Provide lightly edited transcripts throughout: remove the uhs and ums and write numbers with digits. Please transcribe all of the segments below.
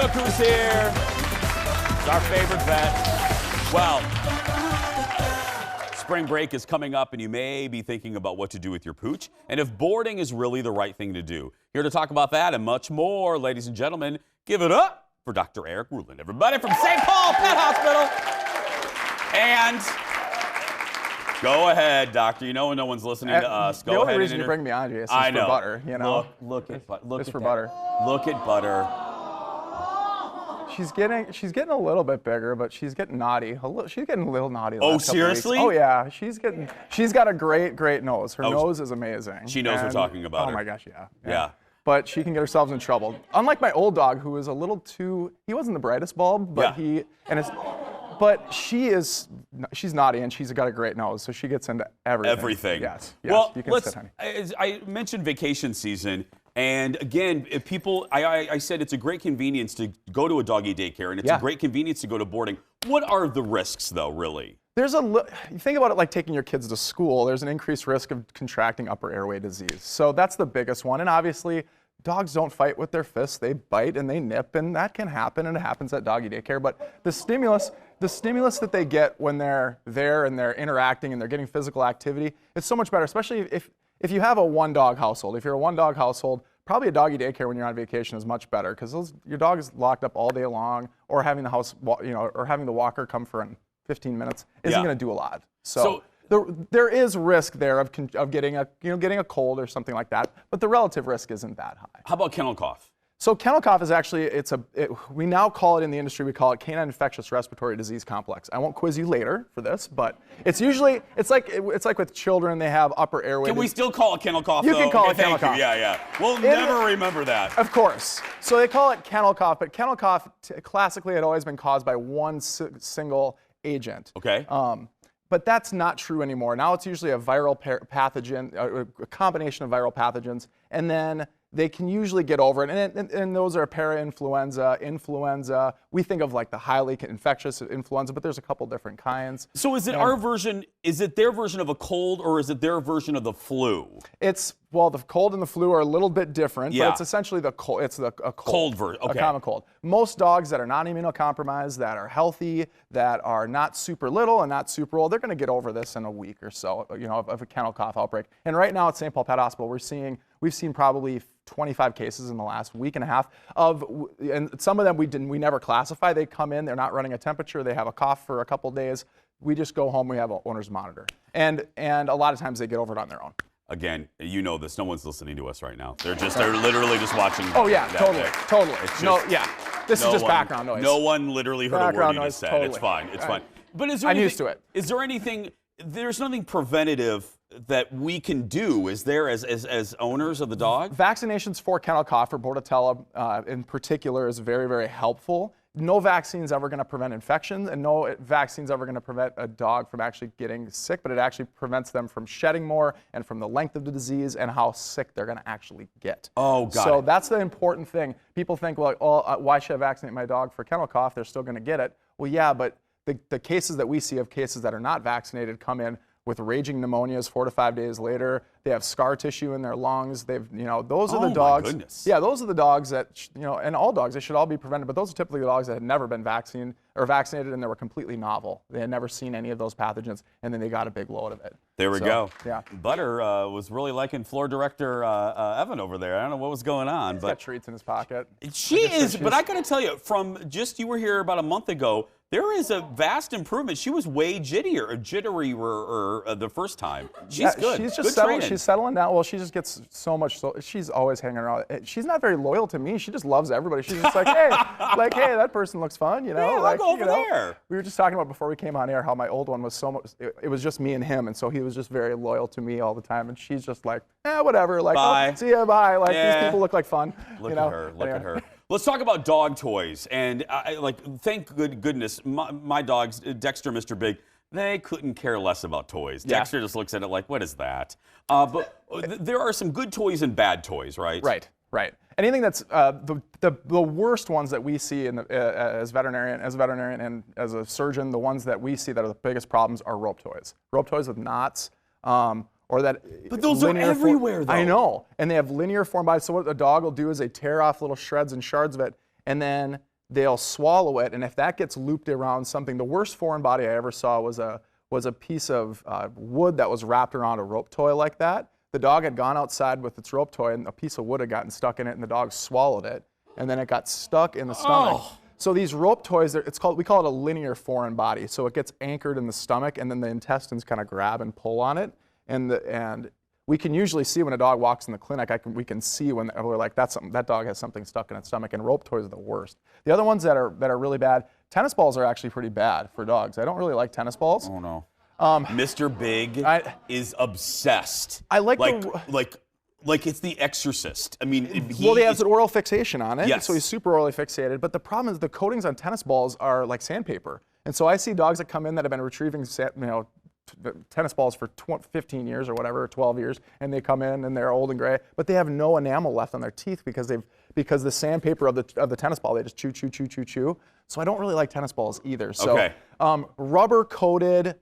Look who's here. It's our favorite vet. Well, spring break is coming up, and you may be thinking about what to do with your pooch and if boarding is really the right thing to do. Here to talk about that and much more, ladies and gentlemen, give it up for Dr. Eric Ruhland. Everybody from St. Paul Pet Hospital. And go ahead, doctor. You know no one's listening to us. Go the ahead. only reason you bring me on, Jason, is for butter. You know. Look at for butter. Look at butter. She's getting a little bit bigger, but she's getting naughty. She's getting a little naughty. Oh, seriously? Oh yeah, she's got a great nose. Her nose is amazing. She knows we're talking about her. Oh my gosh, yeah. Yeah. But she can get herself in trouble. Unlike my old dog, who was a little too, he wasn't the brightest bulb, but but she's naughty and she's got a great nose, so she gets into everything. Everything. Yes. Well, you can sit, honey. I mentioned vacation season, and again, if people, I said it's a great convenience to go to a doggy daycare, and it's a great convenience to go to boarding. What are the risks, though, really? You think about it like taking your kids to school. There's an increased risk of contracting upper airway disease. So that's the biggest one. And obviously, dogs don't fight with their fists. They bite and they nip, and that can happen, and it happens at doggy daycare. But the stimulus that they get when they're there and they're interacting and they're getting physical activity, it's so much better, especially if you have a one-dog household. If you're a one-dog household, probably a doggy daycare when you're on vacation is much better because your dog is locked up all day long, or having or having the walker come for 15 minutes isn't going to do a lot. So there is risk there of getting a cold or something like that, but the relative risk isn't that high. How about kennel cough? So kennel cough is actually, we now call it in the industry, we call it canine infectious respiratory disease complex. I won't quiz you later for this, but it's like with children, they have upper airway. Can we still call it kennel cough, You can call it kennel cough. Yeah. We'll never remember that. Of course. So they call it kennel cough, but kennel cough classically had always been caused by one single agent. Okay. But that's not true anymore. Now it's usually a viral pathogen, a combination of viral pathogens, and then they can usually get over it. And those are para-influenza, influenza. We think of like the highly infectious influenza, but there's a couple different kinds. So is it our version, is it their version of a cold, or is it their version of the flu? Well, the cold and the flu are a little bit different, but it's essentially a cold. A cold version, okay. A common cold. Most dogs that are not immunocompromised, that are healthy, that are not super little and not super old, they're going to get over this in a week or so, of a kennel cough outbreak. And right now at St. Paul Pet Hospital, we've seen probably 25 cases in the last week and a half and some of them we never classify. They come in, they're not running a temperature, they have a cough for a couple days. We just go home, we have an owner's monitor. And a lot of times they get over it on their own. Again, you know this, no one's listening to us right now. They're literally just watching. Oh yeah, totally. This is just background noise. No one literally heard a word you just said. Totally. It's fine, it's fine. But I'm used to it. Is there anything, there's nothing preventative that we can do, is there, as owners of the dog? Vaccinations for kennel cough, or Bordetella in particular, is very, very helpful. No vaccine's ever going to prevent infections, and no vaccine's ever going to prevent a dog from actually getting sick, but it actually prevents them from shedding more and from the length of the disease and how sick they're going to actually get. Oh, got it. So that's the important thing. People think, well, why should I vaccinate my dog for kennel cough? They're still going to get it. Well, yeah, but the cases that we see of cases that are not vaccinated come in with raging pneumonias 4 to 5 days later. They have scar tissue in their lungs. Those are the dogs. My goodness. Yeah, those are the dogs that, and all dogs, they should all be prevented, but those are typically the dogs that had never been vaccinated and they were completely novel. They had never seen any of those pathogens, and then they got a big load of it. There we go. Yeah. Butter was really liking floor director Evan over there. I don't know what was going on. He's got treats in his pocket. She is, but I got to tell you, you were here about a month ago, there is a vast improvement. She was way jittery the first time. She's good. She's just she's settling down. Well, she just gets so much. She's always hanging around. She's not very loyal to me. She just loves everybody. She's just like, hey, that person looks fun, Yeah, I'll go over there. We were just talking about before we came on air how my old one was so much. It was just me and him, and so he was just very loyal to me all the time. And she's just like, whatever. Like, bye. Oh, see ya, bye. Like these people look like fun. Look at her. Look at her. Let's talk about dog toys. And thank goodness, my dogs, Dexter, Mr. Big, they couldn't care less about toys. Yeah. Dexter just looks at it like, what is that? But there are some good toys and bad toys, right? Right. Anything that's the worst ones that we see as a veterinarian and as a surgeon, the ones that we see that are the biggest problems are rope toys. Rope toys with knots. But those are everywhere, though. I know, and they have linear form bodies. So what a dog will do is they tear off little shreds and shards of it, and then they'll swallow it, and if that gets looped around something, the worst foreign body I ever saw was a piece of wood that was wrapped around a rope toy like that. The dog had gone outside with its rope toy, and a piece of wood had gotten stuck in it, and the dog swallowed it, and then it got stuck in the stomach. Oh. So these rope toys, we call it a linear foreign body. So it gets anchored in the stomach, and then the intestines kind of grab and pull on it, and we can usually see when a dog walks in the clinic. We can see when we're like, that dog has something stuck in its stomach, and rope toys are the worst. The other ones that are really bad, tennis balls are actually pretty bad for dogs. I don't really like tennis balls. Oh no. Mr. Big is obsessed. I like it's The Exorcist. I mean, well, he has an oral fixation on it, yes. so he's super orally fixated. But the problem is the coatings on tennis balls are like sandpaper, and so I see dogs that come in that have been retrieving, tennis balls for 15 years or whatever, or 12 years, and they come in and they're old and gray, but they have no enamel left on their teeth because the sandpaper of the tennis ball, they just chew. So I don't really like tennis balls either. So okay. Rubber coated,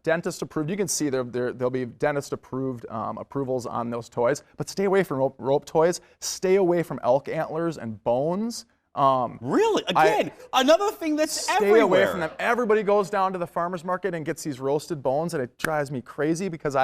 dentist approved. You can see there'll be dentist approved approvals on those toys, but stay away from rope toys. Stay away from elk antlers and bones. Really? Again, another thing that's everywhere. Stay away from them. Everybody goes down to the farmer's market and gets these roasted bones, and it drives me crazy because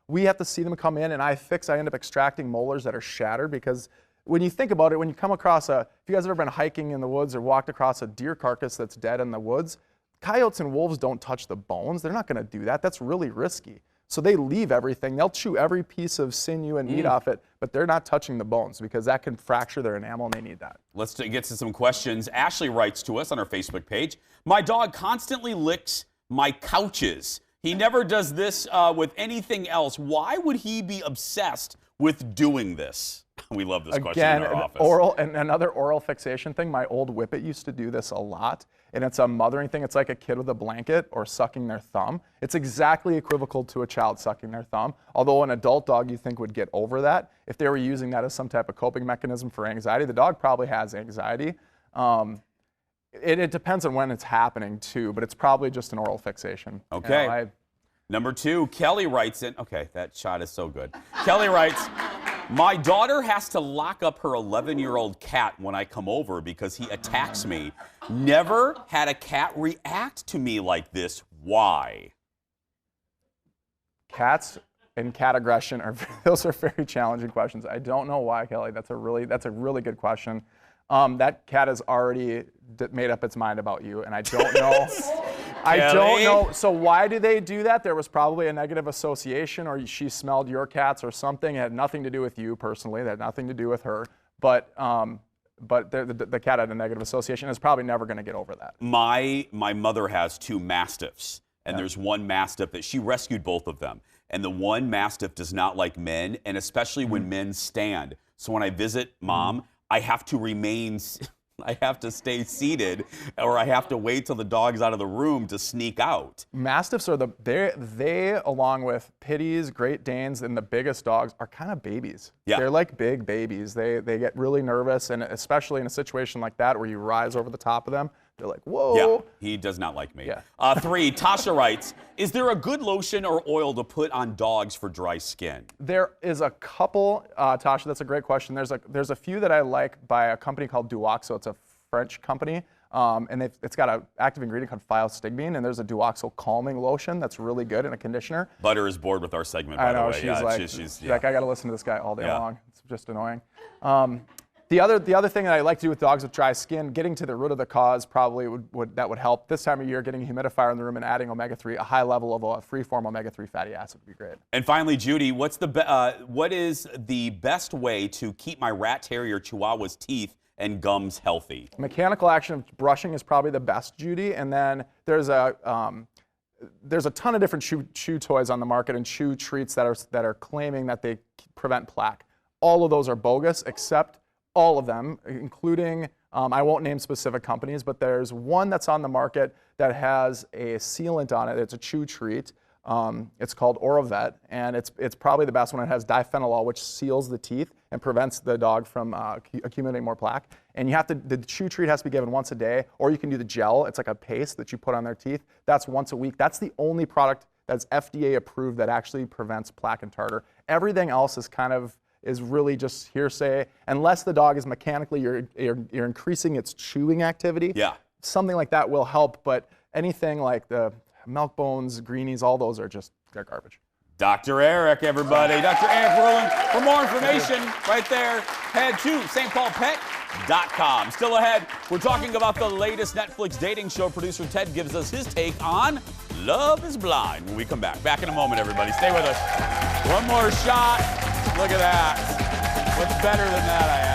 we have to see them come in, and I end up extracting molars that are shattered because when you think about it, when you come across if you guys have ever been hiking in the woods or walked across a deer carcass that's dead in the woods, coyotes and wolves don't touch the bones. They're not going to do that. That's really risky. So they leave everything. They'll chew every piece of sinew and meat off it, but they're not touching the bones because that can fracture their enamel and they need that. Let's get to some questions. Ashley writes to us on our Facebook page. My dog constantly licks my couches. He never does this with anything else. Why would he be obsessed with doing this? We love this question in our office. Another oral fixation thing. My old Whippet used to do this a lot, and it's a mothering thing. It's like a kid with a blanket or sucking their thumb. It's exactly equivocal to a child sucking their thumb, although an adult dog you think would get over that. If they were using that as some type of coping mechanism for anxiety, the dog probably has anxiety. It depends on when it's happening too, but it's probably just an oral fixation. Okay. Number 2, Kelly writes in. Okay, that shot is so good. Kelly writes, my daughter has to lock up her 11-year-old cat when I come over because he attacks me. Never had a cat react to me like this. Why? Cats and cat aggression those are very challenging questions. I don't know why, Kelly. That's a really good question. That cat has already made up its mind about you, and I don't know. I don't know. So why do they do that? There was probably a negative association, or she smelled your cats or something. It had nothing to do with you personally. It had nothing to do with her. But the cat had a negative association. It's probably never going to get over that. My mother has 2 Mastiffs, and there's one Mastiff that she rescued both of them. And the one Mastiff does not like men, and especially when men stand. So when I visit Mom, I have to stay seated, or I have to wait till the dog's out of the room to sneak out. Mastiffs are they along with Pitties, Great Danes, and the biggest dogs are kind of babies. Yeah. They're like big babies. They get really nervous, and especially in a situation like that where you rise over the top of them, they're like, whoa. Yeah, he does not like me. Yeah. 3, Tasha writes, is there a good lotion or oil to put on dogs for dry skin? There is a couple, Tasha, that's a great question. There's a few that I like by a company called Duoxo. It's a French company, and it's got an active ingredient called phyostigmine, and there's a Duoxo calming lotion that's really good in a conditioner. Butter is bored with our segment, by the way. She's like, I got to listen to this guy all day long. It's just annoying. The other thing that I like to do with dogs with dry skin, getting to the root of the cause probably would help. This time of year, getting a humidifier in the room and adding omega-3, a high level of a free-form omega-3 fatty acid would be great. And finally, Judy, what is the best way to keep my rat terrier Chihuahua's teeth and gums healthy? Mechanical action of brushing is probably the best, Judy. And then there's a ton of different chew toys on the market and chew treats that are claiming that they prevent plaque. All of those are bogus, except all of them, including, I won't name specific companies, but there's one that's on the market that has a sealant on it. It's a chew treat. It's called Orovet, and it's probably the best one. It has diphenyl, which seals the teeth and prevents the dog from accumulating more plaque. And the chew treat has to be given once a day, or you can do the gel. It's like a paste that you put on their teeth. That's once a week. That's the only product that's FDA approved that actually prevents plaque and tartar. Everything else is kind of, is really just hearsay. Unless the dog is mechanically, you're increasing its chewing activity. Yeah. Something like that will help, but anything like the milk bones, greenies, all those they're garbage. Dr. Eric, everybody. Dr. Eric Ruhland. For more information, right there, head to stpaulpet.com. Still ahead, we're talking about the latest Netflix dating show. Producer Ted gives us his take on Love is Blind when we come back. Back in a moment, everybody. Stay with us. One more shot. Look at that. What's better than that, I